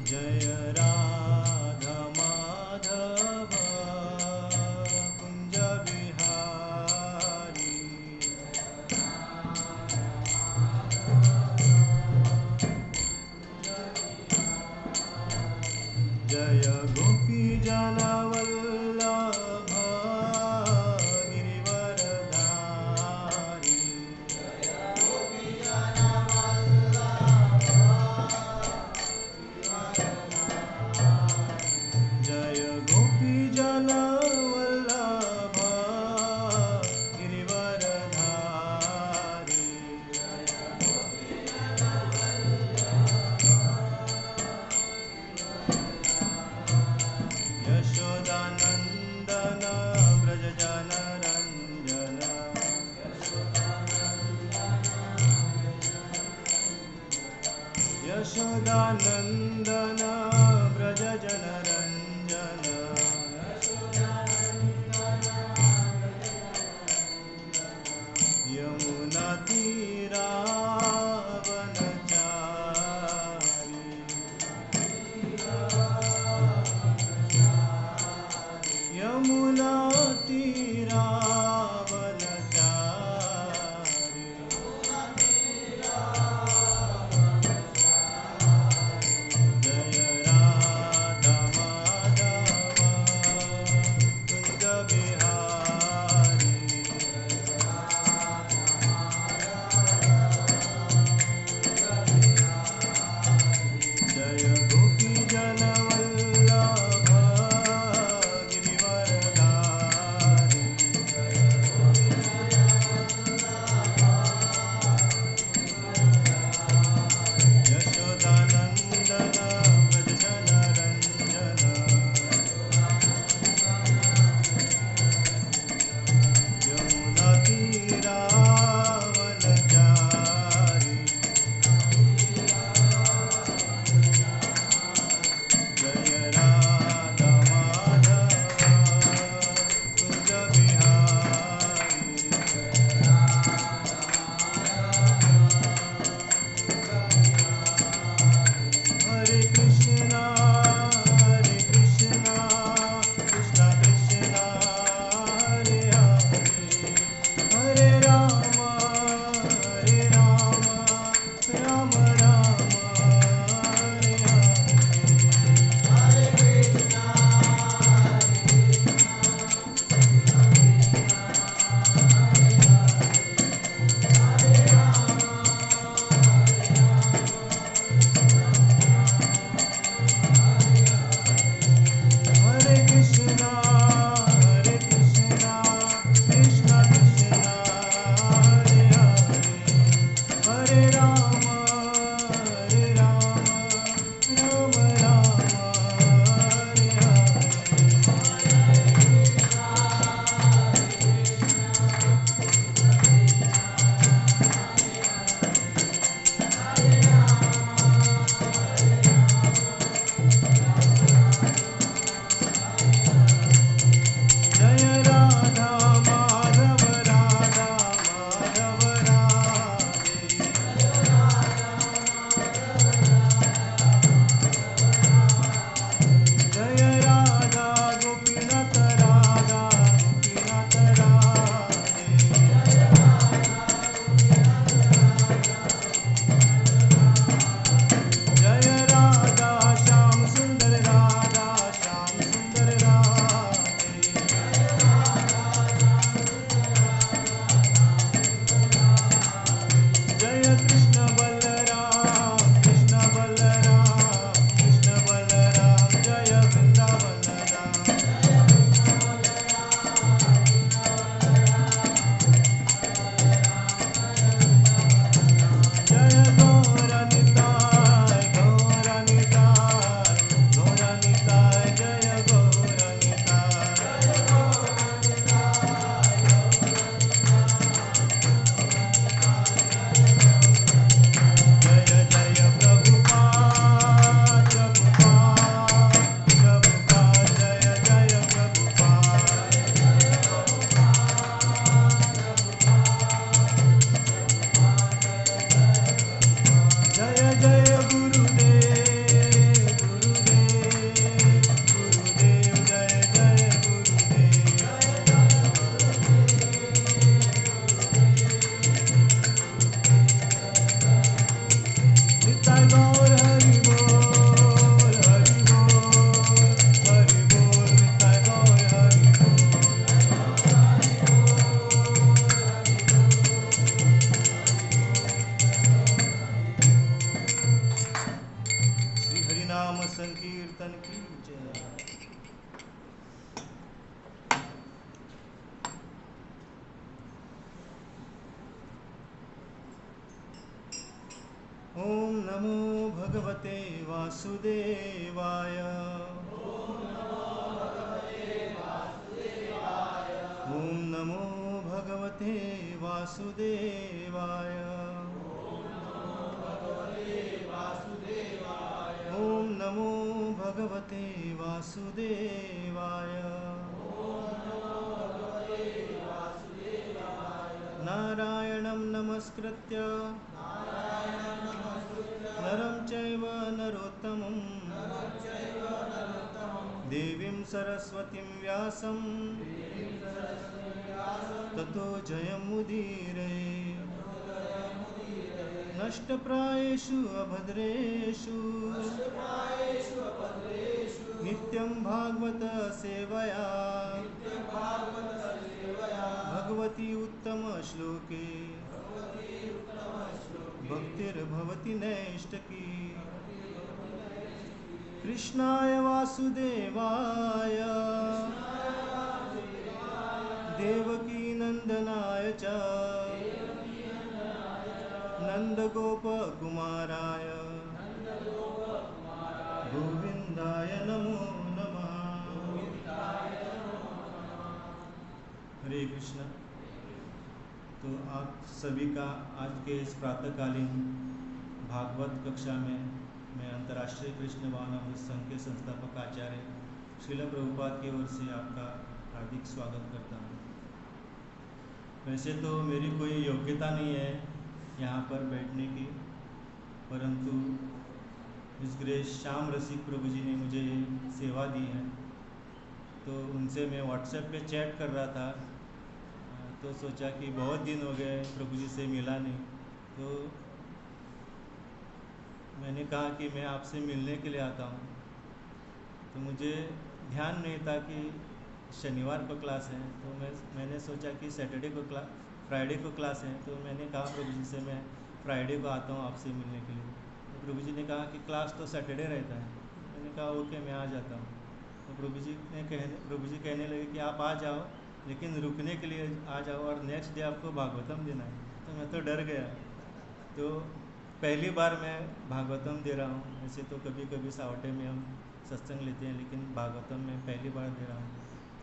जय राधा माधव कुंज बिहारी। जय गोपी जन वल्लभ गिरिवरधारी। जय गोपी जन वल्लभ गिरिवरधारी। यशोदानंदन व्रज जन रंजन। यशोदानंदन व्रज जन रंजन। यमुना तीरावनचारी। यमुना तीरावनचारी। जय राधा माधव कुंज बिहारी। नाम संकीर्तन की जय। ओम नमो भगवते वासुदेवाय। ओम नमो भगवते वासुदेवाय। ओम नमो भगवते वासुदेवाय। नारायणं नमस्कृत्य नरं चैव नरोत्तमं देवीं सरस्वतीं व्यासं ततो जयमुदीरये। नष्टप्रायेषु अभद्रेषु नित्यं भागवत सेवया भगवती उत्तम श्लोके भक्तिर्भवति नैष्टकी। कृष्णाय वासुदेवाय देवकी नंदनाय च नंदगोपकुमाराय गोविंदाय नमो नमः। हरे कृष्ण। तो आप सभी का आज के इस प्रातःकालीन भागवत कक्षा में मैं अंतर्राष्ट्रीय कृष्ण भावनामृत संघ के संस्थापक आचार्य श्रील प्रभुपाद की ओर से आपका हार्दिक स्वागत करता हूँ। वैसे तो मेरी कोई योग्यता नहीं है यहाँ पर बैठने की, परंतु इस ग्रेस श्याम रसिक प्रभु जी ने मुझे सेवा दी है, तो उनसे मैं व्हाट्सएप पे चैट कर रहा था, तो सोचा कि बहुत दिन हो गए प्रभु जी से मिला नहीं, तो मैंने कहा कि मैं आपसे मिलने के लिए आता हूँ। तो मुझे ध्यान नहीं था कि शनिवार को क्लास है, तो मैंने सोचा कि फ्राइडे को क्लास है, तो मैंने कहा प्रभु जी से मैं फ्राइडे को आता हूँ आपसे मिलने के लिए। तो प्रभु जी ने कहा कि क्लास तो सैटरडे रहता है। मैंने कहा ओके मैं आ जाता हूँ। तो प्रभु जी कहने लगे कि आप आ जाओ, लेकिन रुकने के लिए आ जाओ और नेक्स्ट डे आपको भागवतम देना है। तो मैं तो डर गया। तो पहली बार मैं भागवतम दे रहा हूँ। वैसे तो कभी कभी सावटे में हम सत्संग लेते हैं, लेकिन भागवतम में पहली बार दे रहा हूँ।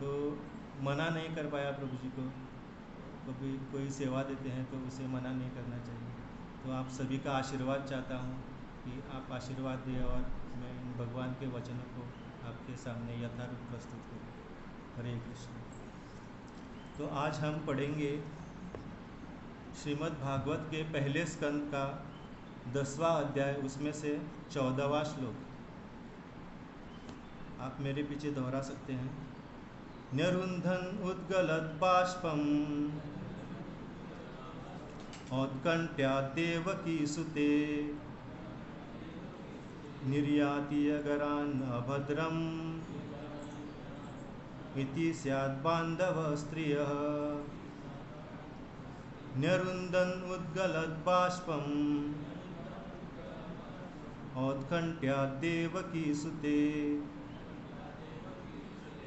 तो मना नहीं कर पाया प्रभु जी को। कभी कोई सेवा देते हैं तो उसे मना नहीं करना चाहिए। तो आप सभी का आशीर्वाद चाहता हूँ कि आप आशीर्वाद दें और मैं इन भगवान के वचनों को आपके सामने यथारूप प्रस्तुत करूँ। हरे कृष्ण। तो आज हम पढ़ेंगे श्रीमद् भागवत के पहले स्कंद का 10वां अध्याय, उसमें से 14वां श्लोक। आप मेरे पीछे दोहरा सकते हैं। न्यरुन्धन उद्गलत् बाष्पम् औत्कण्ठ्यात् देवकी सुते निर्याति अगरान् अभद्रम् इति स्यात् बान्धव स्त्रियः। न्यरुन्धन् उद्गलत् बाष्पम् औत्कण्ठ्यात् देवकी सुते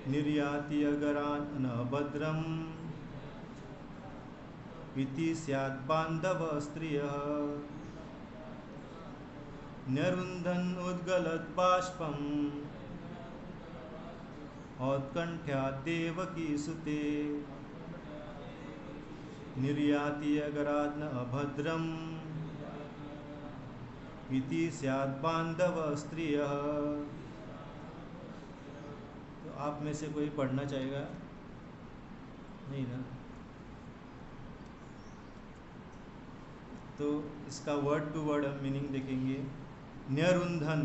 निर्याति अगरान् अभद्रम् इति स्यात् बान्धव स्त्रियः। न्यरुन्धन् उद्गलत् बाष्पम् औत्कण्ठ्यात् देवकी सुते निर्याति अगरान् अभद्रम् इति स्यात् बान्धव स्त्रियः। तो आप में से कोई पढ़ना चाहेगा? नहीं ना? तो इसका वर्ड टू वर्ड हम मीनिंग देखेंगे। न्यरुन्धन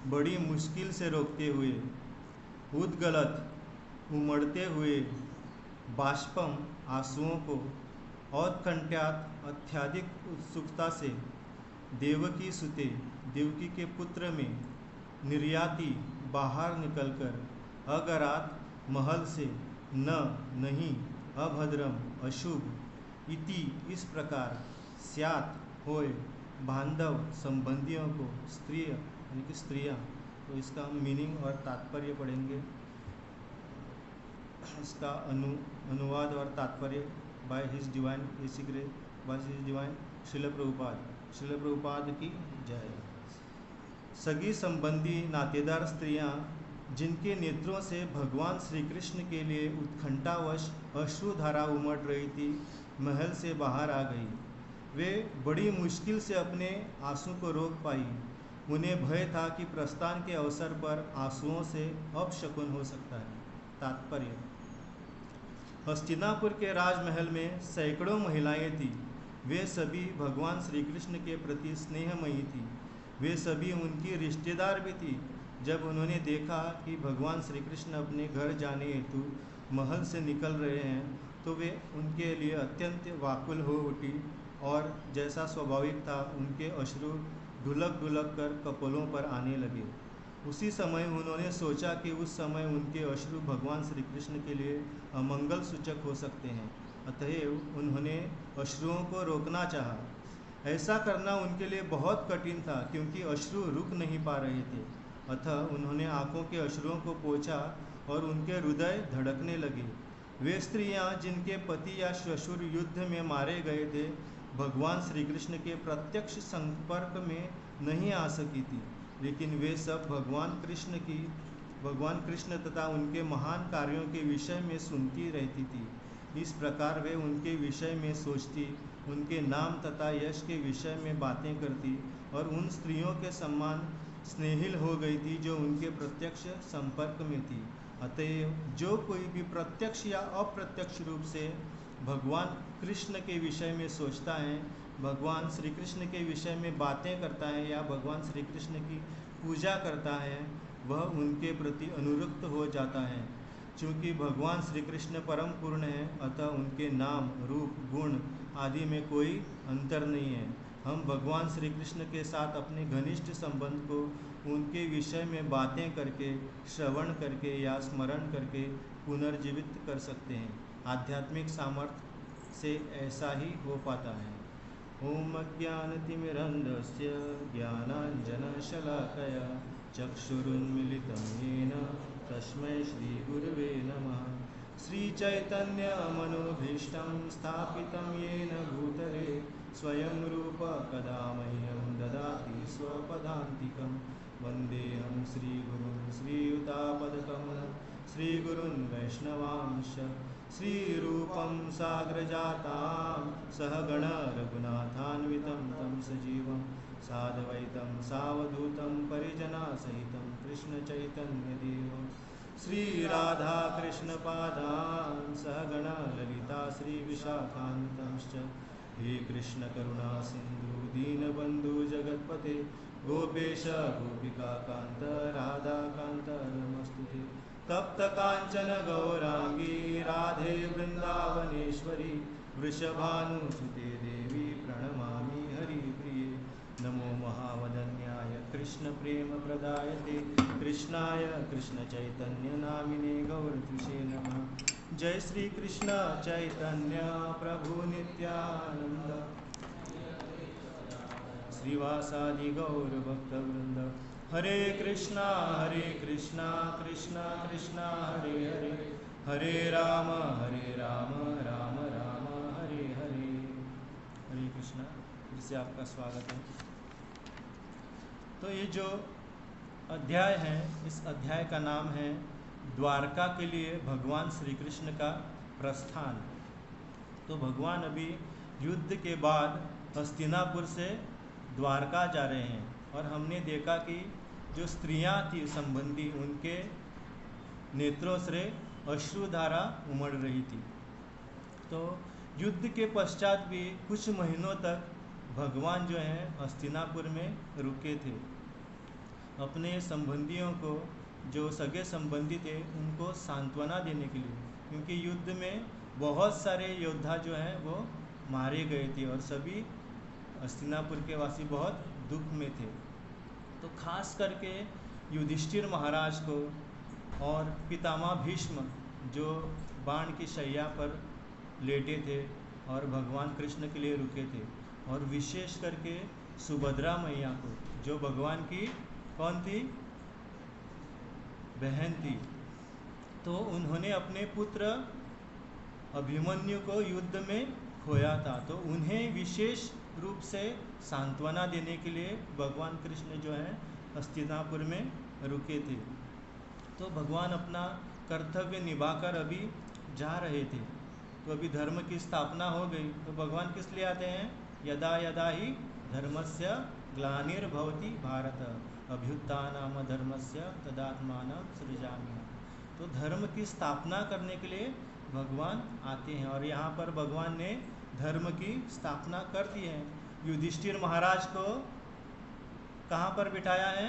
बड़ी मुश्किल से रोकते हुए, उद्गलत उमड़ते हुए, बाष्पम आंसुओं को, औत्कण्ठ्यात् अत्यधिक उत्सुकता से, देवकी सुते देवकी के पुत्र में, निर्याति बाहर निकलकर, अगरात महल से, न नहीं, अभद्रम अशुभ, इति इस प्रकार, स्यात् होए, बांधव संबंधियों को, यानी कि स्त्रियाँ। तो इसका हम मीनिंग और तात्पर्य पढ़ेंगे। इसका अनुवाद और तात्पर्य by his divine AC grace, by his divine Srila Prabhupada की जय। सगी संबंधी नातेदार स्त्रियां जिनके नेत्रों से भगवान श्री कृष्ण के लिए उत्कंठावश अश्रुधारा उमड़ रही थी, महल से बाहर आ गई। वे बड़ी मुश्किल से अपने आंसू को रोक पाई। उन्हें भय था कि प्रस्थान के अवसर पर आंसुओं से अपशकुन हो सकता है। तात्पर्य: हस्तिनापुर के राजमहल में सैकड़ों महिलाएं थीं। वे सभी भगवान श्री कृष्ण के प्रति स्नेहमयी थीं। वे सभी उनकी रिश्तेदार भी थी। जब उन्होंने देखा कि भगवान श्री कृष्ण अपने घर जाने हेतु महल से निकल रहे हैं, तो वे उनके लिए अत्यंत व्याकुल हो उठी और जैसा स्वाभाविक था, उनके अश्रु ढुलक ढुलक कर कपोलों पर आने लगे। उसी समय उन्होंने सोचा कि उस समय उनके अश्रु भगवान श्री कृष्ण के लिए अमंगल सूचक हो सकते हैं। अतएव उन्होंने अश्रुओं को रोकना चाहा। ऐसा करना उनके लिए बहुत कठिन था, क्योंकि अश्रु रुक नहीं पा रहे थे। अतः उन्होंने आंखों के अश्रुओं को पोंछा और उनके हृदय धड़कने लगे। वे स्त्रियां जिनके पति या ससुर युद्ध में मारे गए थे, भगवान श्री कृष्ण के प्रत्यक्ष संपर्क में नहीं आ सकी थी, लेकिन वे सब भगवान कृष्ण तथा उनके महान कार्यों के विषय में सुनती रहती थी। इस प्रकार वे उनके विषय में सोचती, उनके नाम तथा यश के विषय में बातें करती और उन स्त्रियों के समान स्नेहिल हो गई थी जो उनके प्रत्यक्ष संपर्क में थी। अतएव जो कोई भी प्रत्यक्ष या अप्रत्यक्ष रूप से भगवान कृष्ण के विषय में सोचता है, भगवान श्री कृष्ण के विषय में बातें करता है या भगवान श्री कृष्ण की पूजा करता है, वह उनके प्रति अनुरक्त हो जाता है। चूँकि भगवान श्री कृष्ण परम पूर्ण है, अतः उनके नाम, रूप, गुण आदि में कोई अंतर नहीं है। हम भगवान श्री कृष्ण के साथ अपने घनिष्ठ संबंध को उनके विषय में बातें करके, श्रवण करके या स्मरण करके पुनर्जीवित कर सकते हैं। आध्यात्मिक सामर्थ्य से ऐसा ही हो पाता है। ओम अज्ञानतिमिरन्धस्य ज्ञानाञ्जनशलाकया चक्षुरुन्मीलितं येन तस्मै श्रीगुरवे नमः। श्रीचैतन्यमनोभीष्टं स्थापितं येन भूतले स्वयं रूप कदा मह्यं ददाति स्वपदान्तिकं। वन्देऽहं श्रीगुरुं श्रीयुतापदकमलं श्रीगुरुन् वैष्णवांश्च श्रीरूपं साग्रजातां सहगण रघुनाथान्वितं तं सजीवं साद्वैतं सावधूतं परिजनसहितं कृष्णचैतन्यदेवं श्रीराधाकृष्णपादान् सहगण ललिता श्रीविशाखान्वितांश्च। हे कृष्ण करुणा सिन्धु दीनबन्धु जगत्पते गोपेश गोपिकान्त राधाकान्त नमस्तुते। तप्त कांचन गौरांगी राधे वृंदावनेश्वरी वृषभानुसुते देवी प्रणमामि हरिप्रिये। नमो महावदन्याय कृष्ण प्रेम प्रदायते कृष्णाय कृष्ण चैतन्य नामिने गौरतुषे नमः। जय श्री कृष्ण चैतन्य प्रभु नित्यानंद श्रीवासादि गौर भक्तवृंद। हरे कृष्णा कृष्णा कृष्णा हरे हरे, हरे राम राम राम हरे हरे। हरे कृष्णा। फिर से आपका स्वागत है। तो ये जो अध्याय है, इस अध्याय का नाम है द्वारका के लिए भगवान श्री कृष्ण का प्रस्थान। तो भगवान अभी युद्ध के बाद हस्तिनापुर से द्वारका जा रहे हैं और हमने देखा कि जो स्त्रियां थी संबंधी, उनके नेत्रों से अश्रुधारा उमड़ रही थी। तो युद्ध के पश्चात भी कुछ महीनों तक भगवान जो हैं हस्तिनापुर में रुके थे, अपने संबंधियों को, जो सगे संबंधी थे, उनको सांत्वना देने के लिए, क्योंकि युद्ध में बहुत सारे योद्धा जो हैं वो मारे गए थे और सभी हस्तिनापुर के वासी बहुत दुख में थे। तो खास करके युधिष्ठिर महाराज को और पितामह भीष्म जो बाण की शैया पर लेटे थे और भगवान कृष्ण के लिए रुके थे, और विशेष करके सुभद्रा मैया को जो भगवान की कौन थी? बहन थी। तो उन्होंने अपने पुत्र अभिमन्यु को युद्ध में खोया था, तो उन्हें विशेष रूप से सांत्वना देने के लिए भगवान कृष्ण जो है हस्तिनापुर में रुके थे। तो भगवान अपना कर्तव्य निभाकर अभी जा रहे थे। तो अभी धर्म की स्थापना हो गई, तो भगवान किस लिए आते हैं? यदा यदा ही धर्मस्य ग्लानिर्भवति भारत अभ्युत्थानम धर्मस्य तदात्मानं सृजामि। तो धर्म की स्थापना करने के लिए भगवान आते हैं, और यहाँ पर भगवान ने धर्म की स्थापना कर दी है। युधिष्ठिर महाराज को कहाँ पर बिठाया है?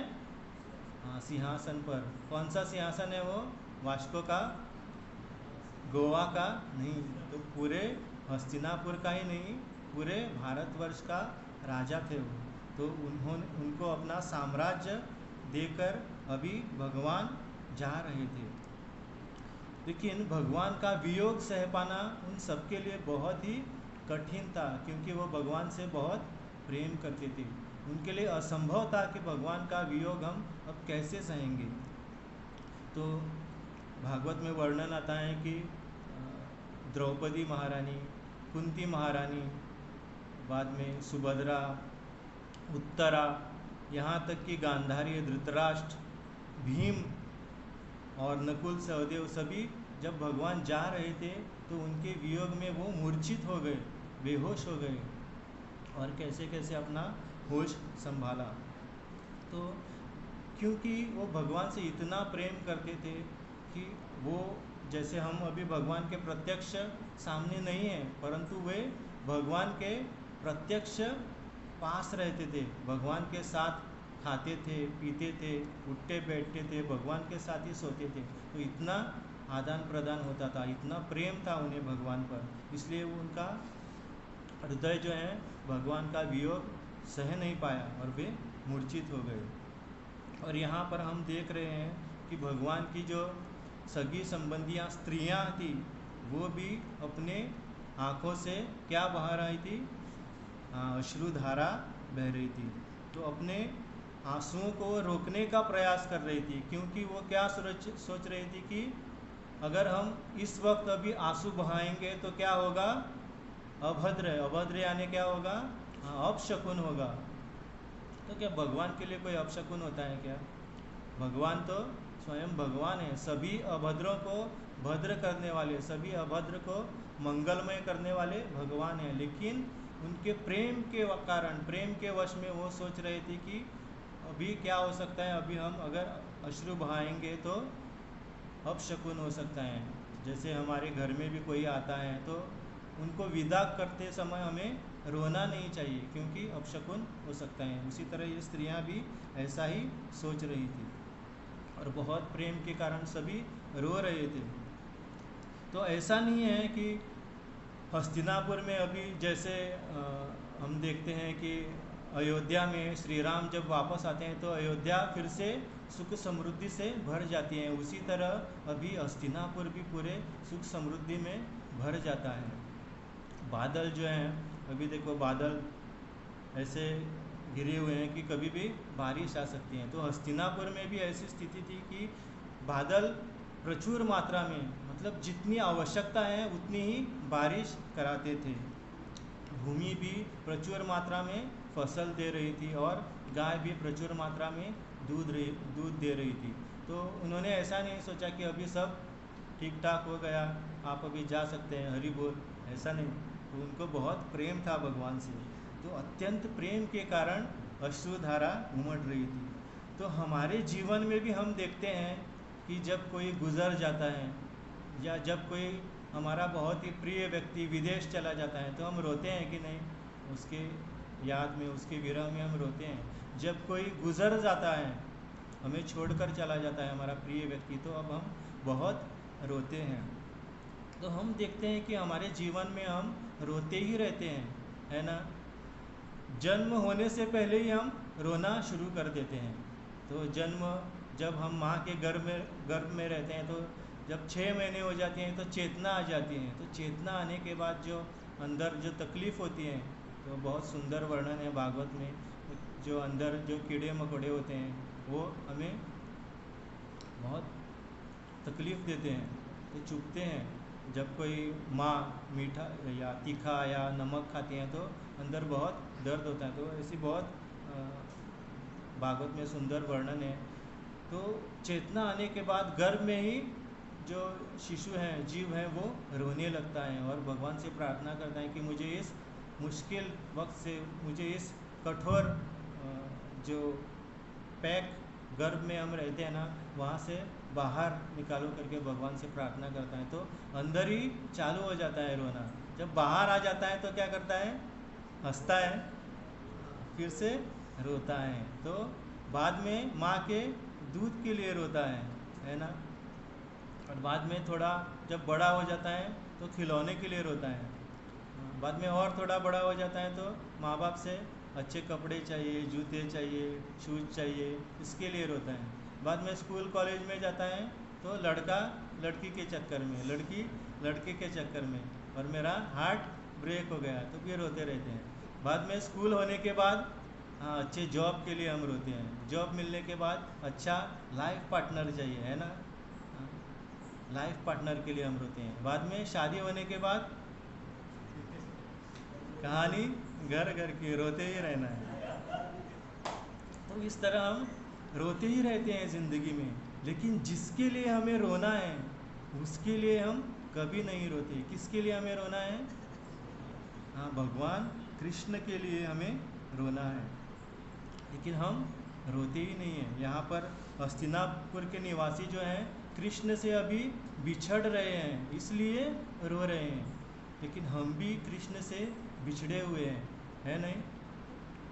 हाँ, सिंहासन पर। कौन सा सिंहासन है वो? वास्को का, गोवा का नहीं, तो पूरे हस्तिनापुर का ही नहीं, पूरे भारतवर्ष का राजा थे वो। तो उनको अपना साम्राज्य देकर अभी भगवान जा रहे थे। लेकिन भगवान का वियोग सह पाना उन सबके लिए बहुत ही कठिन था, क्योंकि वो भगवान से बहुत प्रेम करते थे। उनके लिए असंभव था कि भगवान का वियोग हम अब कैसे सहेंगे। तो भागवत में वर्णन आता है कि द्रौपदी महारानी, कुंती महारानी, बाद में सुभद्रा, उत्तरा, यहाँ तक कि गांधारी, धृतराष्ट्र, भीम और नकुल सहदेव सभी जब भगवान जा रहे थे तो उनके वियोग में वो मूर्छित हो गए, बेहोश हो गए, और कैसे कैसे अपना होश संभाला। तो क्योंकि वो भगवान से इतना प्रेम करते थे कि वो, जैसे हम अभी भगवान के प्रत्यक्ष सामने नहीं हैं, परंतु वे भगवान के प्रत्यक्ष पास रहते थे, भगवान के साथ खाते थे, पीते थे, उठते बैठते थे, भगवान के साथ ही सोते थे। तो इतना आदान प्रदान होता था, इतना प्रेम था उन्हें भगवान पर, इसलिए उनका हृदय जो है भगवान का वियोग सह नहीं पाया और वे मूर्छित हो गए। और यहाँ पर हम देख रहे हैं कि भगवान की जो सगी संबंधियाँ स्त्रियाँ थी, वो भी अपने आँखों से क्या बहा रही थी? अश्रुधारा बह रही थी। तो अपने आंसुओं को रोकने का प्रयास कर रही थी, क्योंकि वो क्या सोच रही थी कि अगर हम इस वक्त अभी आंसू बहाएंगे तो क्या होगा? अभद्र यानी क्या होगा? अपशकुन होगा। तो क्या भगवान के लिए कोई अपशकुन होता है क्या? भगवान तो स्वयं भगवान है, सभी अभद्रों को भद्र करने वाले, सभी अभद्र को मंगलमय करने वाले भगवान हैं। लेकिन उनके प्रेम के कारण, प्रेम के वश में वो सोच रहे थे कि अभी क्या हो सकता है, अभी हम अगर अश्रु बहाएंगे तो अपशकुन हो सकता है। जैसे हमारे घर में भी कोई आता है तो उनको विदा करते समय हमें रोना नहीं चाहिए, क्योंकि अपशकुन हो सकता है। उसी तरह ये स्त्रियां भी ऐसा ही सोच रही थी, और बहुत प्रेम के कारण सभी रो रहे थे। तो ऐसा नहीं है कि हस्तिनापुर में अभी जैसे हम देखते हैं कि अयोध्या में श्री राम जब वापस आते हैं तो अयोध्या फिर से सुख समृद्धि से भर जाती है, उसी तरह अभी हस्तिनापुर भी पूरे सुख समृद्धि में भर जाता है। बादल जो हैं, अभी देखो बादल ऐसे घिरे हुए हैं कि कभी भी बारिश आ सकती है। तो हस्तिनापुर में भी ऐसी स्थिति थी कि बादल प्रचुर मात्रा में, मतलब जितनी आवश्यकता है उतनी ही बारिश कराते थे। भूमि भी प्रचुर मात्रा में फसल दे रही थी, और गाय भी प्रचुर मात्रा में दूध दे रही थी। तो उन्होंने ऐसा नहीं सोचा कि अभी सब ठीक ठाक हो गया, आप अभी जा सकते हैं, हरि बोल, ऐसा नहीं। तो उनको बहुत प्रेम था भगवान से, तो अत्यंत प्रेम के कारण अश्रुधारा उमड़ रही थी। तो हमारे जीवन में भी हम देखते हैं कि जब कोई गुजर जाता है, या जब कोई हमारा बहुत ही प्रिय व्यक्ति विदेश चला जाता है, तो हम रोते हैं कि नहीं? उसके याद में, उसके विरह में हम रोते हैं। जब कोई गुजर जाता है, हमें छोड़कर चला जाता है हमारा प्रिय व्यक्ति, तो अब हम बहुत रोते हैं। तो हम देखते हैं कि हमारे जीवन में हम रोते ही रहते हैं, है ना? जन्म होने से पहले ही हम रोना शुरू कर देते हैं। तो जन्म, जब हम माँ के गर्भ में रहते हैं, तो जब 6 महीने हो जाते हैं तो चेतना आ जाती है। तो चेतना आने के बाद जो अंदर जो तकलीफ़ होती है, तो बहुत सुंदर वर्णन है भागवत में। जो अंदर जो कीड़े मकोड़े होते हैं, वो हमें बहुत तकलीफ़ देते हैं, तो चुभते हैं। जब कोई माँ मीठा या तीखा या नमक खाती हैं तो अंदर बहुत दर्द होता है। तो ऐसी बहुत भागवत में सुंदर वर्णन है। तो चेतना आने के बाद गर्भ में ही जो शिशु हैं, जीव हैं, वो रोने लगता है और भगवान से प्रार्थना करता है कि मुझे इस मुश्किल वक्त से, मुझे इस कठोर जो पैक गर्भ में हम रहते हैं ना, वहाँ से बाहर निकालो करके भगवान से प्रार्थना करता है। तो अंदर ही चालू हो जाता है रोना। जब बाहर आ जाता है तो क्या करता है? हंसता है, फिर से रोता है। तो बाद में माँ के दूध के लिए रोता है ना। और बाद में थोड़ा जब बड़ा हो जाता है तो खिलौने के लिए रोता है। बाद में और थोड़ा बड़ा हो जाता है तो माँ बाप से अच्छे कपड़े चाहिए, जूते चाहिए, शूज़ चाहिए, इसके लिए रोता है। बाद में स्कूल कॉलेज में जाता है तो लड़का लड़की के चक्कर में, लड़की लड़के के चक्कर में, और मेरा हार्ट ब्रेक हो गया, तो फिर रोते रहते हैं। बाद में स्कूल होने के बाद हाँ, अच्छे जॉब के लिए हम रोते हैं। जॉब मिलने के बाद अच्छा लाइफ पार्टनर चाहिए, है ना। लाइफ पार्टनर के लिए हम रोते हैं। बाद में शादी होने के बाद कहानी घर घर की, रोते ही रहना है। तो इस तरह हम रोते ही रहते हैं ज़िंदगी में। लेकिन जिसके लिए हमें रोना है उसके लिए हम कभी नहीं रोते। किसके लिए हमें रोना है? हाँ, भगवान कृष्ण के लिए हमें रोना है, लेकिन हम रोते ही नहीं हैं। यहाँ पर हस्तिनापुर के निवासी जो हैं कृष्ण से अभी बिछड़ रहे हैं, इसलिए रो रहे हैं। लेकिन हम भी कृष्ण से बिछड़े हुए हैं, है नहीं?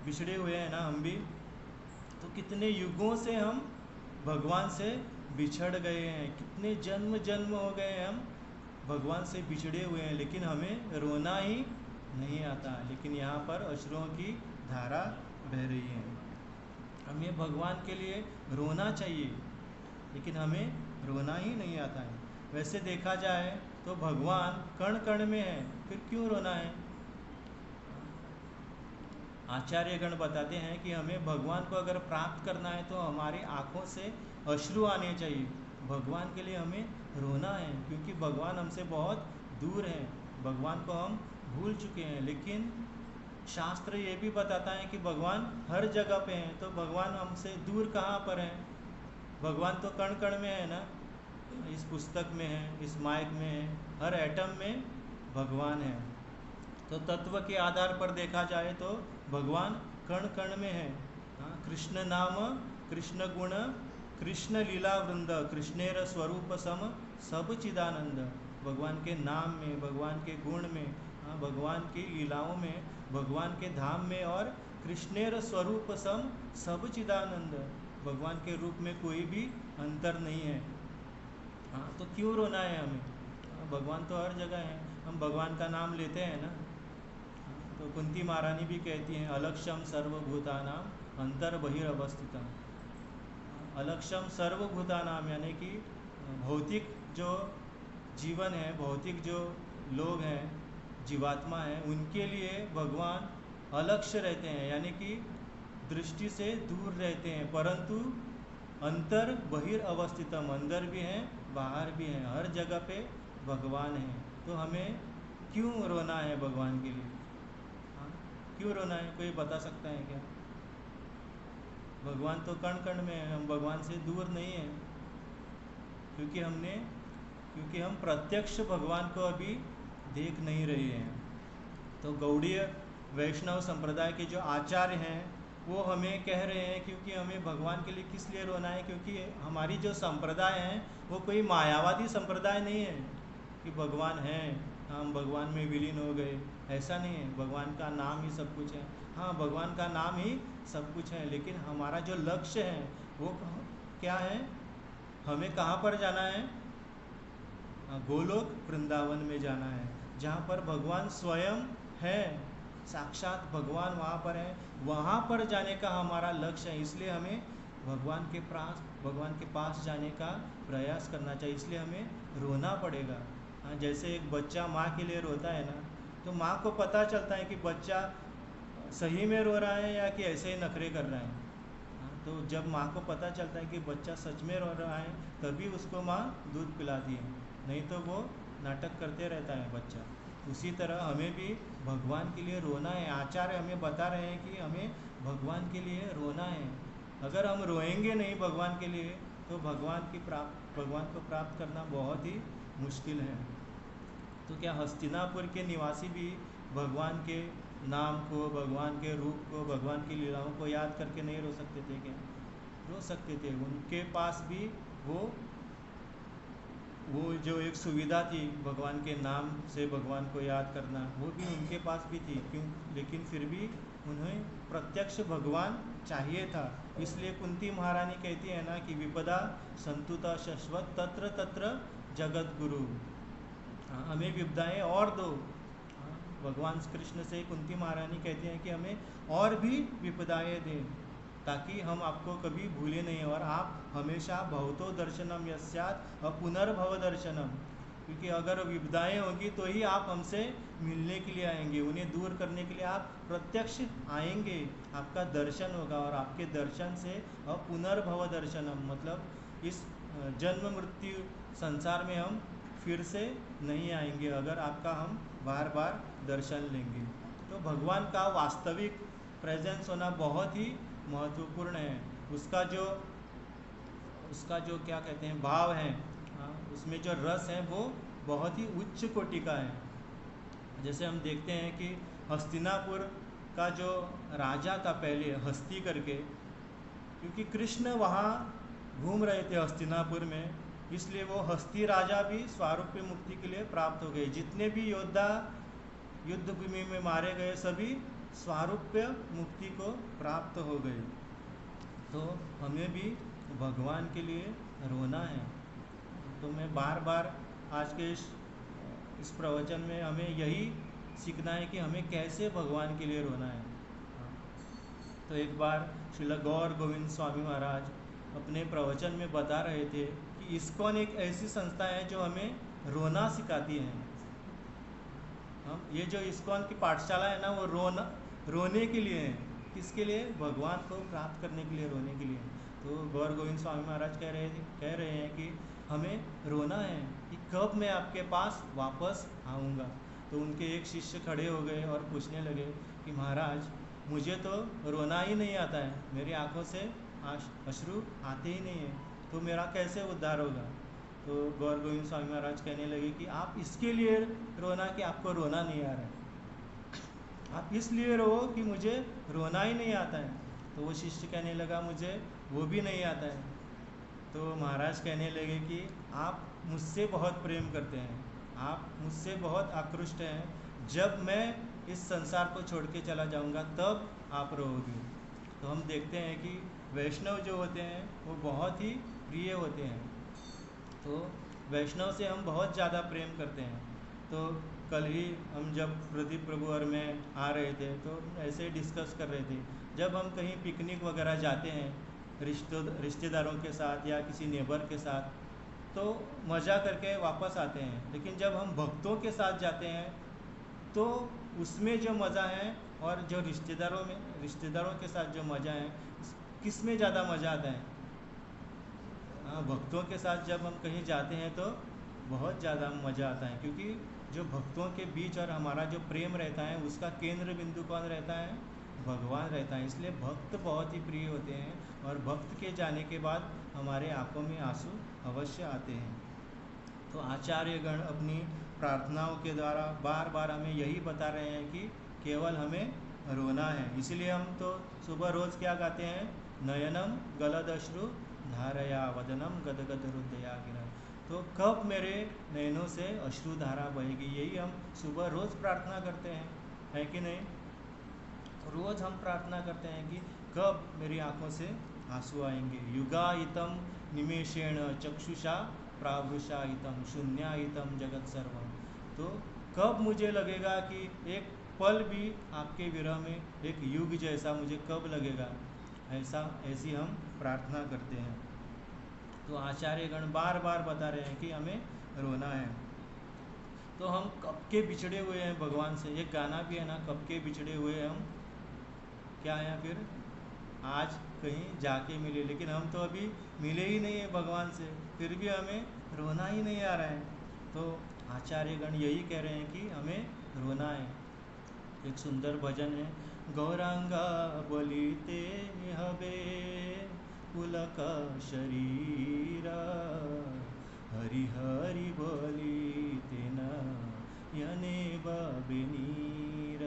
बिछड़े हुए हैं ना हम भी। तो कितने युगों से हम भगवान से बिछड़ गए हैं, कितने जन्म जन्म हो गए हैं हम भगवान से बिछड़े हुए हैं, लेकिन हमें रोना ही नहीं आता। लेकिन यहाँ पर अश्रुओं की धारा बह रही है। हमें भगवान के लिए रोना चाहिए, लेकिन हमें रोना ही नहीं आता है। वैसे देखा जाए तो भगवान कण कण में है, फिर क्यों रोना है? आचार्यगण बताते हैं कि हमें भगवान को अगर प्राप्त करना है तो हमारी आँखों से अश्रु आने चाहिए। भगवान के लिए हमें रोना है, क्योंकि भगवान हमसे बहुत दूर हैं, भगवान को हम भूल चुके हैं। लेकिन शास्त्र ये भी बताता है कि भगवान हर जगह पे हैं। तो भगवान हमसे दूर कहाँ पर हैं? भगवान तो कण कण में है ना, इस पुस्तक में है, इस माइक में है, हर एटम में भगवान है। तो तत्व के आधार पर देखा जाए तो भगवान कण कण में है। हाँ, कृष्ण नाम, कृष्ण गुण, कृष्ण लीला वृंद, कृष्णेर स्वरूप सम सब चिदानंद। भगवान के नाम में, भगवान के गुण में, हाँ, भगवान की लीलाओं में, भगवान के धाम में, और कृष्णेर स्वरूप सम सब चिदानंद। भगवान के रूप में कोई भी अंतर नहीं है। हाँ, तो क्यों रोना है हमें? हाँ, भगवान तो हर जगह है, हम भगवान का नाम लेते हैं ना। तो कुंती महारानी भी कहती हैं अलक्षम सर्वभूतानाम अंतर बहिरवस्थितम। अलक्षम सर्वभूतानाम यानी कि भौतिक जो जीवन है, भौतिक जो लोग हैं, जीवात्मा हैं, उनके लिए भगवान अलक्ष्य रहते हैं, यानी कि दृष्टि से दूर रहते हैं। परंतु अंतर बहिरअवस्थितम, अंदर भी हैं, बाहर भी हैं, हर जगह पे भगवान है। तो हमें क्यों रोना है भगवान के लिए? हाँ, क्यों रोना है? कोई बता सकता है क्या? भगवान तो कण कण में है, हम भगवान से दूर नहीं हैं, क्योंकि हम प्रत्यक्ष भगवान को अभी देख नहीं रहे हैं। तो गौड़ीय वैष्णव संप्रदाय के जो आचार्य हैं वो हमें कह रहे हैं क्योंकि हमें भगवान के लिए किस लिए रोना है, क्योंकि हमारी जो संप्रदाय है वो कोई मायावादी संप्रदाय नहीं है कि भगवान है, हम भगवान में विलीन हो गए, ऐसा नहीं है। भगवान का नाम ही सब कुछ है। हाँ, भगवान का नाम ही सब कुछ है, लेकिन हमारा जो लक्ष्य है वो क्या है? हमें कहाँ पर जाना है? गोलोक वृंदावन में जाना है, जहाँ पर भगवान स्वयं है, साक्षात भगवान वहाँ पर है। वहाँ पर जाने का हमारा लक्ष्य है, इसलिए हमें भगवान के पास जाने का प्रयास करना चाहिए, इसलिए हमें रोना पड़ेगा। हाँ, जैसे एक बच्चा माँ के लिए रोता है ना, तो माँ को पता चलता है कि बच्चा सही में रो रहा है या कि ऐसे ही नखरे कर रहा है। हाँ, तो जब माँ को पता चलता है कि बच्चा सच में रो रहा है तभी उसको माँ दूध पिलाती है, नहीं तो वो नाटक करते रहता है बच्चा। उसी तरह हमें भी भगवान के लिए रोना है। आचार्य हमें बता रहे हैं कि हमें भगवान के लिए रोना है। अगर हम रोएंगे नहीं भगवान के लिए तो भगवान को प्राप्त करना बहुत ही मुश्किल है। तो क्या हस्तिनापुर के निवासी भी भगवान के नाम को, भगवान के रूप को, भगवान की लीलाओं को याद करके नहीं रो सकते थे क्या? रो सकते थे। उनके पास भी वो जो एक सुविधा थी भगवान के नाम से भगवान को याद करना, वो भी उनके पास भी थी। क्यों? लेकिन फिर भी उन्हें प्रत्यक्ष भगवान चाहिए था। इसलिए कुंती महारानी कहती है ना कि विपदा संतुता शश्वत तत्र तत्र जगत गुरु, हमें विपदाएं और दो। भगवान कृष्ण से कुंती महारानी कहती हैं कि हमें और भी विपदाएं दें ताकि हम आपको कभी भूले नहीं, और आप हमेशा भवतो दर्शनम यस्यात् पुनर्भव दर्शनम, क्योंकि अगर विपदाएं होगी तो ही आप हमसे मिलने के लिए आएंगे, उन्हें दूर करने के लिए आप प्रत्यक्ष आएंगे, आपका दर्शन होगा, और आपके दर्शन से पुनर्भव दर्शनम मतलब इस जन्म मृत्यु संसार में हम फिर से नहीं आएंगे अगर आपका हम बार बार दर्शन लेंगे। तो भगवान का वास्तविक प्रेजेंस होना बहुत ही महत्वपूर्ण है। उसका जो क्या कहते हैं भाव है, उसमें जो रस है वो बहुत ही उच्च कोटि का है। जैसे हम देखते हैं कि हस्तिनापुर का जो राजा था पहले, हस्ती करके, क्योंकि कृष्ण वहाँ घूम रहे थे हस्तिनापुर में, इसलिए वो हस्ती राजा भी स्वारूप्य मुक्ति के लिए प्राप्त हो गए। जितने भी योद्धा युद्ध भूमि में मारे गए सभी स्वारूप्य मुक्ति को प्राप्त हो गए। तो हमें भी भगवान के लिए रोना है। तो मैं बार बार आज के इस प्रवचन में हमें यही सीखना है कि हमें कैसे भगवान के लिए रोना है। तो एक बार श्रील गौर गोविंद स्वामी महाराज अपने प्रवचन में बता रहे थे कि इस्कॉन एक ऐसी संस्था है जो हमें रोना सिखाती है। हम ये जो इस्कॉन की पाठशाला है ना, वो रोने के लिए है। किसके लिए? भगवान को प्राप्त करने के लिए, रोने के लिए। तो गौर गोविंद स्वामी महाराज कह रहे हैं कि हमें रोना है कि कब मैं आपके पास वापस आऊँगा। तो उनके एक शिष्य खड़े हो गए और पूछने लगे कि महाराज मुझे तो रोना ही नहीं आता है, मेरी आँखों से अश्रु आते ही नहीं है, तो मेरा कैसे उद्धार होगा? तो गौर गोविंद स्वामी महाराज कहने लगे कि आप इसके लिए रोना कि आपको रोना नहीं आ रहा है, आप इसलिए रो कि मुझे रोना ही नहीं आता है। तो वो शिष्य कहने लगा मुझे वो भी नहीं आता है। तो महाराज कहने लगे कि आप मुझसे बहुत प्रेम करते हैं, आप मुझसे बहुत आकृष्ट हैं, जब मैं इस संसार को छोड़ के चला जाऊंगा तब आप रोओगे। तो हम देखते हैं कि वैष्णव जो होते हैं वो बहुत ही प्रिय होते हैं। तो वैष्णव से हम बहुत ज़्यादा प्रेम करते हैं। तो कल ही हम जब प्रदीप प्रभु और मैं आ रहे थे तो ऐसे ही डिस्कस कर रहे थे, जब हम कहीं पिकनिक वगैरह जाते हैं रिश्तेदारों के साथ या किसी नेबर के साथ, तो मज़ा करके वापस आते हैं। लेकिन जब हम भक्तों के साथ जाते हैं तो उसमें जो मज़ा है और जो रिश्तेदारों के साथ जो मज़ा है, किस में ज़्यादा मज़ा आता है? भक्तों के साथ जब हम कहीं जाते हैं तो बहुत ज़्यादा मज़ा आता है, क्योंकि जो भक्तों के बीच और हमारा जो प्रेम रहता है उसका केंद्र बिंदु कौन रहता है? भगवान रहता है। इसलिए भक्त बहुत ही प्रिय होते हैं, और भक्त के जाने के बाद हमारे आंखों में आंसू अवश्य आते हैं। तो आचार्यगण अपनी प्रार्थनाओं के द्वारा बार बार हमें यही बता रहे हैं कि केवल हमें रोना है। इसलिए हम तो सुबह रोज़ क्या गाते हैं? नयनम गलदश्रु धारया वदनम गदगद हृदया गिरा। तो कब मेरे नयनों से अश्रुधारा बहेगी, यही हम सुबह रोज़ प्रार्थना करते हैं, है कि नहीं? रोज़ हम प्रार्थना करते हैं कि कब मेरी आंखों से आंसू आएंगे। युगायितम निमेषेण चक्षुषा प्रावृषायितम शून्यायितम जगत सर्वम। तो कब मुझे लगेगा कि एक पल भी आपके विरह में एक युग जैसा मुझे कब लगेगा, ऐसी हम प्रार्थना करते हैं। तो आचार्यगण बार बार बता रहे हैं कि हमें रोना है। तो हम कब के बिछड़े हुए हैं भगवान से। एक गाना भी है ना, कब के बिछड़े हुए हम क्या हैं, फिर आज कहीं जाके मिले, लेकिन हम तो अभी मिले ही नहीं है भगवान से, फिर भी हमें रोना ही नहीं आ रहा है। तो आचार्यगण यही कह रहे हैं कि हमें रोना है। एक सुंदर भजन है, गौरांगा बोलीते हबे पुलक शरीर, हरि हरि बोलीते न यने बबेनीर।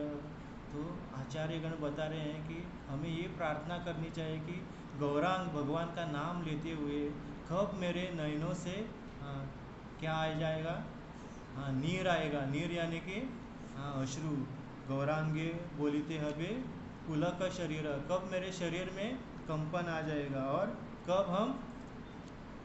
तो आचार्यगण बता रहे हैं कि हमें ये प्रार्थना करनी चाहिए कि गौरांग भगवान का नाम लेते हुए कब मेरे नयनों से क्या आ जाएगा, नीर आएगा। नीर यानी कि अश्रु। गौरांगे बोलीते हबे पुलक शरीर, कब मेरे शरीर में कंपन आ जाएगा और कब हम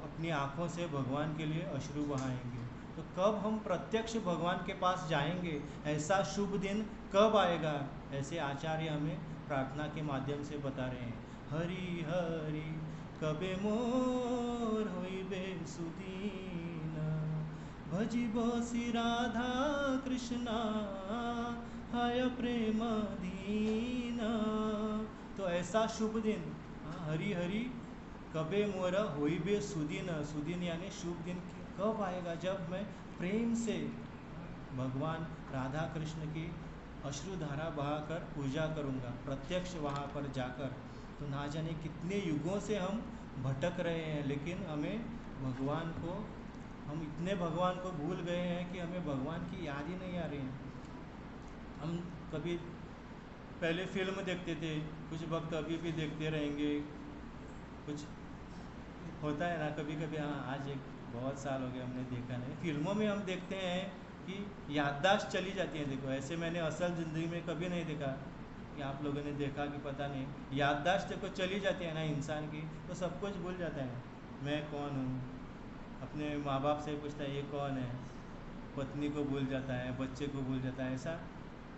अपनी आँखों से भगवान के लिए अश्रु बहाएंगे। तो कब हम प्रत्यक्ष भगवान के पास जाएंगे, ऐसा शुभ दिन कब आएगा, ऐसे आचार्य हमें प्रार्थना के माध्यम से बता रहे हैं। हरि हरि कबे मोर होइबे सुदीन, भजिबो श्री राधा कृष्णा हाय प्रेम दीन। तो ऐसा शुभ दिन, हरि हरि कबे मोर होइबे सुदीन, सुदीन यानी शुभ दिन कब आएगा, जब मैं प्रेम से भगवान राधा कृष्ण की अश्रुधारा बहाकर पूजा करूँगा, प्रत्यक्ष वहाँ पर जाकर। तो ना जाने कितने युगों से हम भटक रहे हैं, लेकिन हमें भगवान को, हम इतने भगवान को भूल गए हैं कि हमें भगवान की याद ही नहीं आ रही है। हम कभी पहले फिल्म देखते थे, कुछ वक्त अभी भी देखते रहेंगे, कुछ होता है ना कभी कभी। हाँ, आज एक बहुत साल हो गए हमने देखा नहीं। फिल्मों में हम देखते हैं कि याददाश्त चली जाती है। देखो, ऐसे मैंने असल ज़िंदगी में कभी नहीं देखा कि आप लोगों ने देखा कि पता नहीं, याददाश्त देखो चली जाती है ना इंसान की, तो सब कुछ भूल जाता है। मैं कौन हूँ, अपने माँ बाप से पूछता है ये कौन है, पत्नी को भूल जाता है, बच्चे को भूल जाता है। ऐसा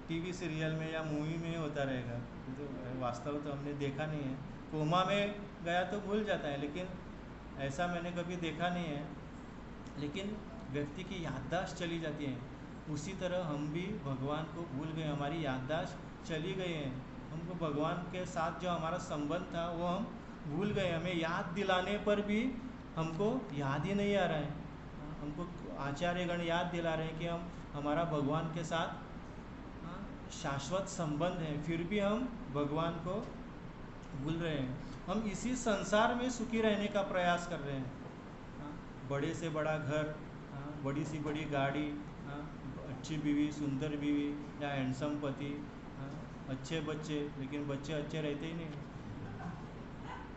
टीवी सीरियल में या मूवी में होता रहेगा, तो वास्तव तो हमने देखा नहीं है। कोमा में गया तो भूल जाता है, लेकिन ऐसा मैंने कभी देखा नहीं है। लेकिन व्यक्ति की याददाश्त चली जाती है, उसी तरह हम भी भगवान को भूल गए, हमारी याददाश्त चली गई है। हमको भगवान के साथ जो हमारा संबंध था वो हम भूल गए। हमें याद दिलाने पर भी हमको याद ही नहीं आ रहा है। हमको आचार्यगण याद दिला रहे हैं कि हम, हमारा भगवान के साथ शाश्वत संबंध है, फिर भी हम भगवान को भूल रहे हैं। हम इसी संसार में सुखी रहने का प्रयास कर रहे हैं। बड़े से बड़ा घर, बड़ी सी बड़ी गाड़ी, अच्छी बीवी, सुंदर बीवी या हैंडसम पति, अच्छे बच्चे, लेकिन बच्चे अच्छे रहते ही नहीं।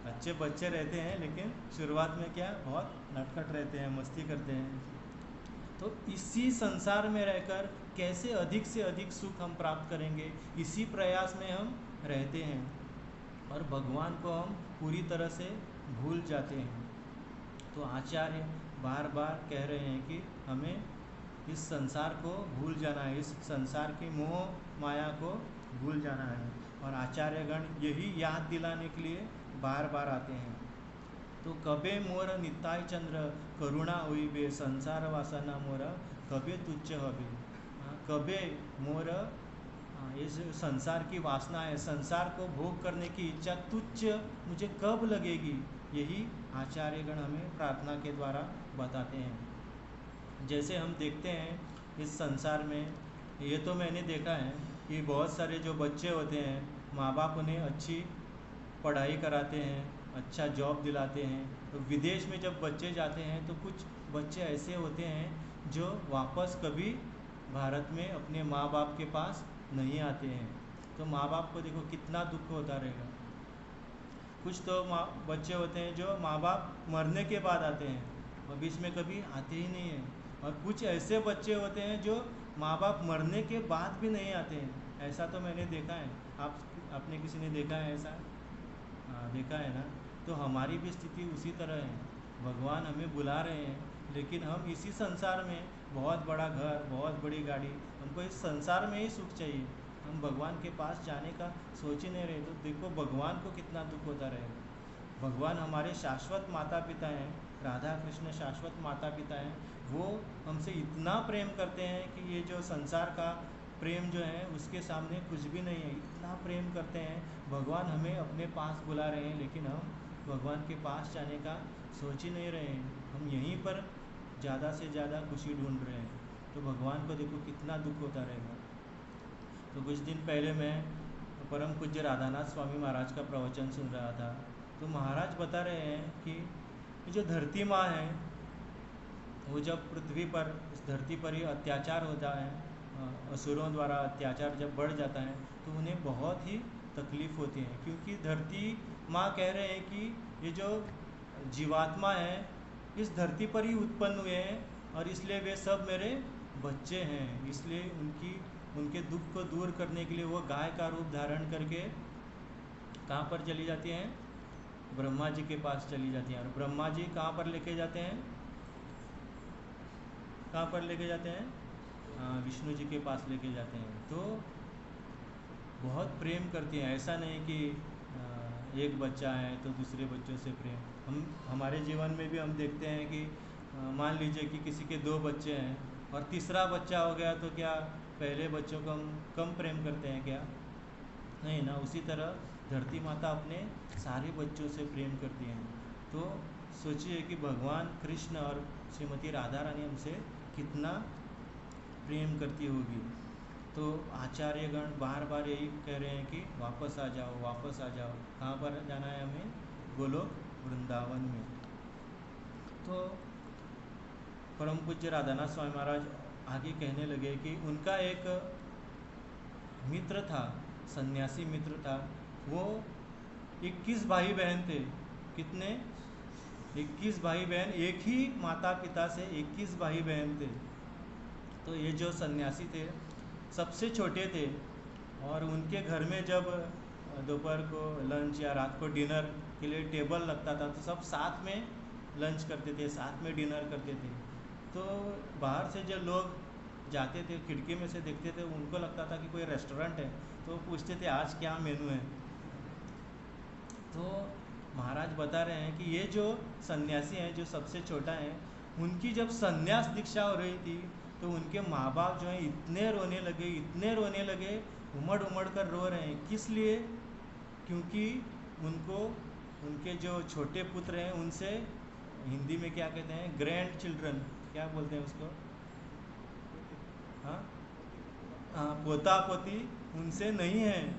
अच्छे बच्चे रहते हैं लेकिन शुरुआत में क्या, बहुत नटखट रहते हैं, मस्ती करते हैं। तो इसी संसार में रहकर कैसे अधिक से अधिक सुख हम प्राप्त करेंगे, इसी प्रयास में हम रहते हैं और भगवान को हम पूरी तरह से भूल जाते हैं। तो आचार्य बार बार कह रहे हैं कि हमें इस संसार को भूल जाना है, इस संसार की मोह माया को भूल जाना है। और आचार्यगण यही याद दिलाने के लिए बार बार आते हैं। तो कबे मोर निताय चंद्र करुणा होइबे, संसार वासना मोर कबे तुच्छ हबे। कबे मोर, ये संसार की वासना है, संसार को भोग करने की इच्छा तुच्छ मुझे कब लगेगी, यही आचार्यगण हमें प्रार्थना के द्वारा बताते हैं। जैसे हम देखते हैं इस संसार में, ये तो मैंने देखा है कि बहुत सारे जो बच्चे होते हैं, माँ बाप उन्हें अच्छी पढ़ाई कराते हैं, अच्छा जॉब दिलाते हैं। तो विदेश में जब बच्चे जाते हैं तो कुछ बच्चे ऐसे होते हैं जो वापस कभी भारत में अपने माँ बाप के पास नहीं आते हैं। तो माँ बाप को देखो कितना दुख होता रहेगा। कुछ तो बच्चे होते हैं जो माँ बाप मरने के बाद आते हैं और बीच में कभी आते ही नहीं हैं। और कुछ ऐसे बच्चे होते हैं जो माँ बाप मरने के बाद भी नहीं आते हैं। ऐसा तो मैंने देखा है। आपने किसी ने देखा है ऐसा? हाँ, देखा है ना। तो हमारी भी स्थिति उसी तरह है। भगवान हमें बुला रहे हैं लेकिन हम इसी संसार में, बहुत बड़ा घर, बहुत बड़ी गाड़ी, हमको इस संसार में ही सुख चाहिए, हम भगवान के पास जाने का सोच ही नहीं रहे। तो देखो भगवान को कितना दुख होता रहेगा। भगवान हमारे शाश्वत माता पिता हैं, राधा कृष्ण शाश्वत माता पिता हैं। वो हमसे इतना प्रेम करते हैं कि ये जो संसार का प्रेम जो है उसके सामने कुछ भी नहीं है। इतना प्रेम करते हैं, भगवान हमें अपने पास बुला रहे हैं, लेकिन हम भगवान के पास जाने का सोच ही नहीं रहे हैं। हम यहीं पर ज़्यादा से ज़्यादा खुशी ढूंढ रहे हैं। तो भगवान को देखो कितना दुख होता रहेगा। तो कुछ दिन पहले मैं परम पूज्य राधानाथ स्वामी महाराज का प्रवचन सुन रहा था। तो महाराज बता रहे हैं कि जो धरती माँ है, वो जब पृथ्वी पर, इस धरती पर ही अत्याचार होता है, असुरों द्वारा अत्याचार जब बढ़ जाता है, तो उन्हें बहुत ही तकलीफ़ होती है। क्योंकि धरती माँ कह रहे हैं कि ये जो जीवात्मा है इस धरती पर ही उत्पन्न हुए हैं, और इसलिए वे सब मेरे बच्चे हैं। इसलिए उनके दुख को दूर करने के लिए वो गाय का रूप धारण करके कहाँ पर चली जाती हैं? ब्रह्मा जी के पास चली जाती हैं। और ब्रह्मा जी कहाँ पर लेके जाते हैं? कहाँ पर लेके जाते हैं? विष्णु जी के पास लेके जाते हैं। तो बहुत प्रेम करती हैं। ऐसा नहीं कि एक बच्चा है तो दूसरे बच्चों से प्रेम। हमारे जीवन में भी हम देखते हैं कि मान लीजिए कि किसी के 2 बच्चे हैं और तीसरा बच्चा हो गया, तो क्या पहले बच्चों को हम कम प्रेम करते हैं क्या? नहीं ना। उसी तरह धरती माता अपने सारे बच्चों से प्रेम करती हैं। तो सोचिए कि भगवान कृष्ण और श्रीमती राधा रानी हमसे कितना प्रेम करती होगी। तो आचार्यगण बार बार यही कह रहे हैं कि वापस आ जाओ, वापस आ जाओ। कहाँ पर जाना है हमें? गोलोक वृंदावन में। तो परम पूज्य राधानाथ स्वामी महाराज आगे कहने लगे कि उनका एक मित्र था, सन्यासी मित्र था। वो 21 भाई बहन थे। कितने? 21 भाई बहन। एक ही माता पिता से 21 भाई बहन थे। तो ये जो सन्यासी थे सबसे छोटे थे, और उनके घर में जब दोपहर को लंच या रात को डिनर के लिए टेबल लगता था तो सब साथ में लंच करते थे, साथ में डिनर करते थे। तो बाहर से जो लोग जाते थे खिड़की में से देखते थे, उनको लगता था कि कोई रेस्टोरेंट है, तो पूछते थे आज क्या मेनू है। तो महाराज बता रहे हैं कि ये जो सन्यासी हैं, जो सबसे छोटा है, उनकी जब सन्यास दीक्षा हो रही थी तो उनके माँ बाप जो हैं इतने रोने लगे, उमड़ कर रो रहे हैं। किस लिए? क्योंकि उनके जो छोटे पुत्र हैं उनसे, हिंदी में क्या कहते हैं, ग्रैंड चिल्ड्रन, क्या बोलते हैं उसको? हाँ, पोता पोती उनसे नहीं है,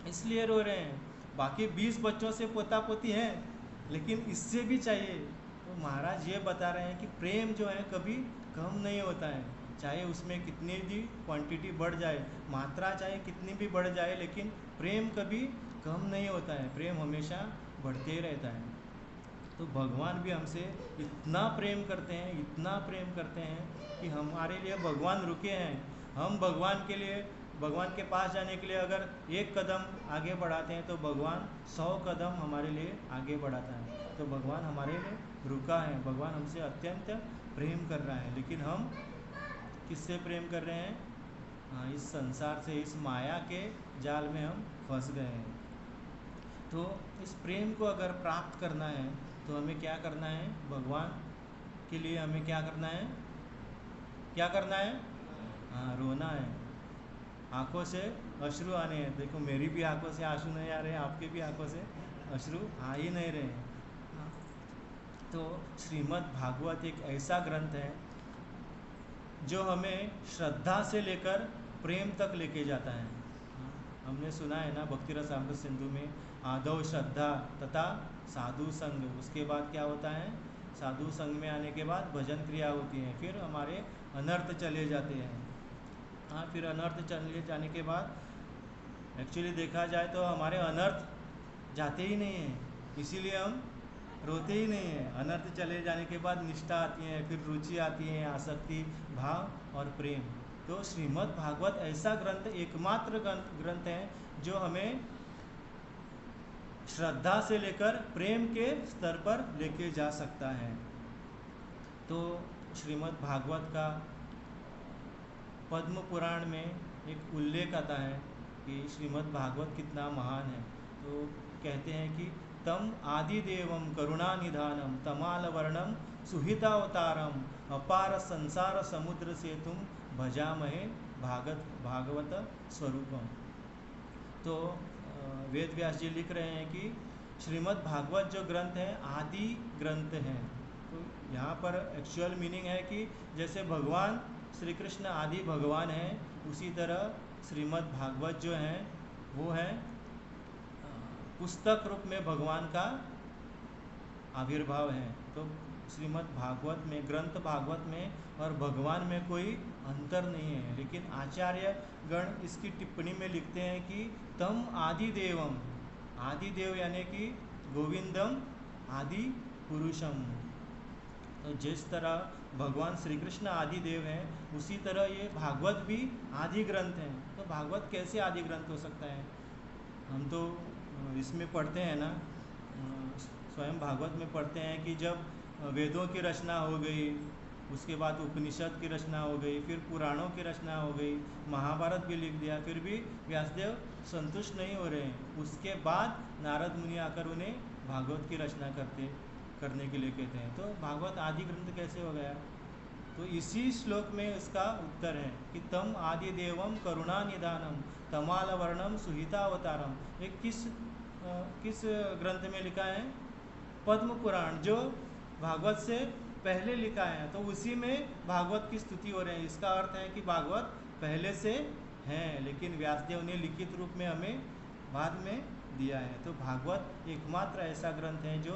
इसलिए रो रहे हैं। बाकी 20 बच्चों से पोता पोती हैं, लेकिन इससे भी चाहिए। तो महाराज ये बता रहे हैं कि प्रेम जो है कभी कम नहीं होता है। चाहे उसमें कितनी भी क्वांटिटी बढ़ जाए, मात्रा चाहे कितनी भी बढ़ जाए, लेकिन प्रेम कभी कम नहीं होता है। प्रेम हमेशा बढ़ते ही रहता है। तो भगवान भी हमसे इतना प्रेम करते हैं, इतना प्रेम करते हैं कि हमारे लिए भगवान रुके हैं। हम भगवान के पास जाने के लिए अगर 1 कदम आगे बढ़ाते हैं तो भगवान 100 कदम हमारे लिए आगे बढ़ाता है। तो भगवान हमारे लिए रुका है, भगवान हमसे अत्यंत प्रेम कर रहा है। लेकिन हम किससे प्रेम कर रहे हैं? हाँ, इस संसार से, इस माया के जाल में हम फंस गए हैं। तो इस प्रेम को अगर प्राप्त करना है तो हमें क्या करना है? भगवान के लिए हमें क्या करना है? हाँ, रोना है। आँखों से अश्रु आने हैं। देखो मेरी भी आँखों से आंसू नहीं आ रहे हैं, आपकी भी आँखों से अश्रु आ ही नहीं रहे हैं। तो श्रीमद् भागवत एक ऐसा ग्रंथ है जो हमें श्रद्धा से लेकर प्रेम तक लेके जाता है। हमने सुना है ना भक्ति रस अमृत सिंधु में, आदौ श्रद्धा तथा साधु संग। उसके बाद क्या होता है? साधु संग में आने के बाद भजन क्रिया होती है, फिर हमारे अनर्थ चले जाते हैं। हाँ, फिर अनर्थ चले जाने के बाद एक्चुअली देखा जाए तो हमारे अनर्थ जाते ही नहीं हैं, इसीलिए हम रोते ही नहीं हैं। अनर्थ चले जाने के बाद निष्ठा आती है, फिर रुचि आती है, आसक्ति, भाव और प्रेम। तो श्रीमद् भागवत ऐसा ग्रंथ, एकमात्र ग्रंथ है जो हमें श्रद्धा से लेकर प्रेम के स्तर पर लेके जा सकता है। तो श्रीमद् भागवत का पद्म पुराण में एक उल्लेख आता है कि श्रीमद् भागवत कितना महान है। तो कहते हैं कि तम आदिदेवम करुणानिधानम तमालवर्णम सुहितावतारम अपार संसार समुद्र से तुम भजामहे भागवत स्वरूपम। तो वेद व्यास जी लिख रहे हैं कि श्रीमद् भागवत जो ग्रंथ है आदि ग्रंथ हैं। तो यहाँ पर एक्चुअल मीनिंग है कि जैसे भगवान श्री कृष्ण आदि भगवान हैं, उसी तरह श्रीमद् भागवत जो हैं वो है पुस्तक रूप में भगवान का आविर्भाव है। तो श्रीमद् भागवत में, ग्रंथ भागवत में और भगवान में कोई अंतर नहीं है। लेकिन आचार्य गण इसकी टिप्पणी में लिखते हैं कि तम आदिदेवम, आदिदेव यानी कि गोविंदम आदि पुरुषम। तो जिस तरह भगवान श्री कृष्ण आदि देव हैं, उसी तरह ये भागवत भी आदि ग्रंथ हैं। तो भागवत कैसे आदि ग्रंथ हो सकता है? हम तो इसमें पढ़ते हैं ना, स्वयं भागवत में पढ़ते हैं कि जब वेदों की रचना हो गई, उसके बाद उपनिषद की रचना हो गई, फिर पुराणों की रचना हो गई, महाभारत भी लिख दिया, फिर भी व्यासदेव संतुष्ट नहीं हो रहे हैं। उसके बाद नारद मुनि आकर उन्हें भागवत की रचना करने के लिए कहते हैं। तो भागवत आदि ग्रंथ कैसे हो गया? तो इसी श्लोक में इसका उत्तर है कि तम आदि देवम करुणा निदानम तमाल वर्णम सुहितावतारम। ये किस ग्रंथ में लिखा है? पद्म पुराण, जो भागवत से पहले लिखा है। तो उसी में भागवत की स्तुति हो रही है। इसका अर्थ है कि भागवत पहले से है, लेकिन व्यासदेव ने लिखित रूप में हमें बाद में दिया है। तो भागवत एकमात्र ऐसा ग्रंथ है जो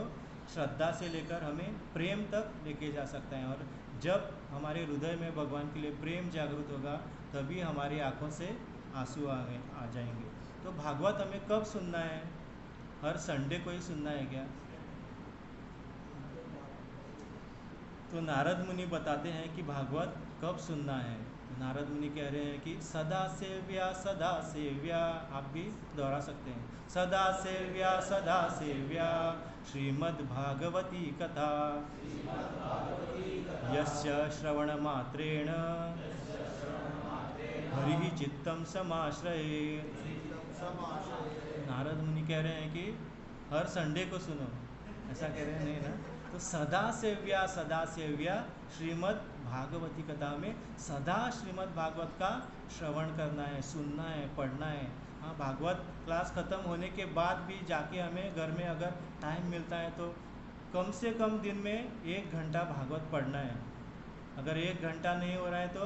श्रद्धा से लेकर हमें प्रेम तक लेके जा सकता है। और जब हमारे हृदय में भगवान के लिए प्रेम जागृत होगा, तभी हमारी आंखों से आंसू आ जाएंगे। तो भागवत हमें कब सुनना है? हर संडे को ही सुनना है क्या? तो नारद मुनि बताते हैं कि भागवत कब सुनना है। नारद मुनि कह रहे हैं कि सदा सेव्या सदा सेव्या। आप भी दोहरा सकते हैं, सदा सेव्या श्रीमद् भागवती कथा यस्य श्रवण मात्रेण हरि चित्तम समाश्रयेत्। नारद मुनि कह रहे हैं कि हर संडे को सुनो, ऐसा कह रहे हैं नहीं ना? तो सदा सेव्या श्रीमद् भागवती कथा में सदा श्रीमद् भागवत का श्रवण करना है, सुनना है, पढ़ना है। हाँ, भागवत क्लास ख़त्म होने के बाद भी जाके हमें घर में अगर टाइम मिलता है तो कम से कम दिन में 1 घंटा भागवत पढ़ना है। अगर 1 घंटा नहीं हो रहा है तो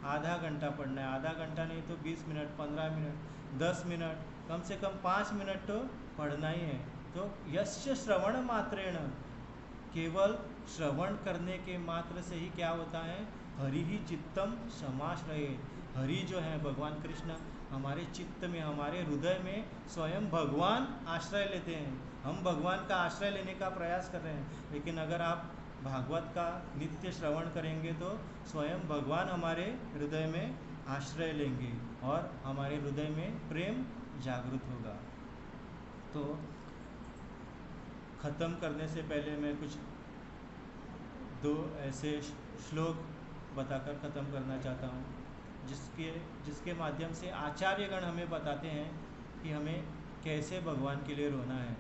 आधा घंटा पढ़ना है, आधा घंटा नहीं तो 20 मिनट, 15 मिनट, 10 मिनट, कम से कम 5 मिनट तो पढ़ना ही है। तो यस्य श्रवण मात्रेण, केवल श्रवण करने के मात्र से ही क्या होता है? हरि ही चित्तम समाश्रयेत्। हरि जो है भगवान कृष्ण हमारे चित्त में, हमारे हृदय में स्वयं भगवान आश्रय लेते हैं। हम भगवान का आश्रय लेने का प्रयास कर रहे हैं। लेकिन अगर आप भागवत का नित्य श्रवण करेंगे तो स्वयं भगवान हमारे हृदय में आश्रय लेंगे और हमारे हृदय में प्रेम जागृत होगा। तो ख़त्म करने से पहले मैं कुछ 2 ऐसे श्लोक बताकर ख़त्म करना चाहता हूँ, जिसके माध्यम से आचार्यगण हमें बताते हैं कि हमें कैसे भगवान के लिए रोना है।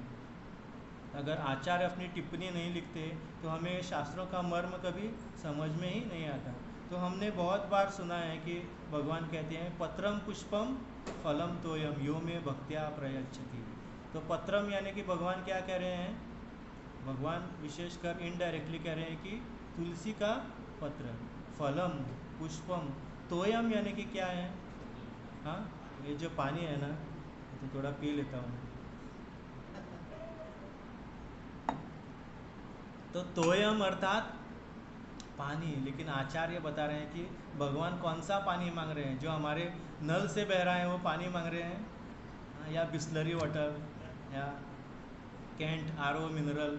अगर आचार्य अपनी टिप्पणी नहीं लिखते तो हमें शास्त्रों का मर्म कभी समझ में ही नहीं आता। तो हमने बहुत बार सुना है कि भगवान कहते हैं पत्रम पुष्पम फलम तोयम यो में भक्त्या प्रयच्छति। तो पत्रम यानी कि भगवान क्या कह रहे हैं? भगवान विशेषकर इनडायरेक्टली कह रहे हैं कि तुलसी का पत्र, फलम पुष्पम, तोयम यानी कि क्या है? हाँ, ये जो पानी है ना, तो थोड़ा पी लेता हूँ। तो तोयम अर्थात पानी। लेकिन आचार्य बता रहे हैं कि भगवान कौन सा पानी मांग रहे हैं? जो हमारे नल से बह रहा है वो पानी मांग रहे हैं, या बिस्लरी वाटर, या कैंट आरओ मिनरल?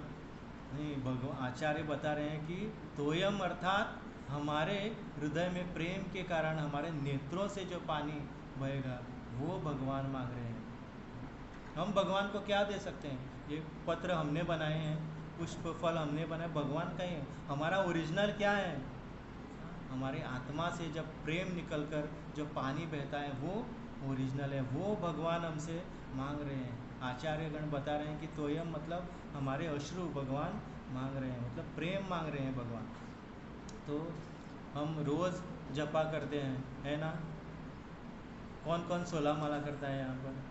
नहीं, भगवान आचार्य बता रहे हैं कि तोयम अर्थात हमारे हृदय में प्रेम के कारण हमारे नेत्रों से जो पानी बहेगा वो भगवान मांग रहे हैं। हम भगवान को क्या दे सकते हैं? ये पत्र हमने बनाए हैं, पुष्प फल हमने बनाए, भगवान का ही है। हमारा ओरिजिनल क्या है? हमारे आत्मा से जब प्रेम निकलकर जो पानी बहता है वो ओरिजिनल है, वो भगवान हमसे मांग रहे हैं। आचार्यगण बता रहे हैं कि तोयम मतलब हमारे अश्रु भगवान मांग रहे हैं, मतलब प्रेम मांग रहे हैं भगवान। तो हम रोज़ जपा करते हैं, है ना? कौन कौन 16 माला करता है यहाँ पर?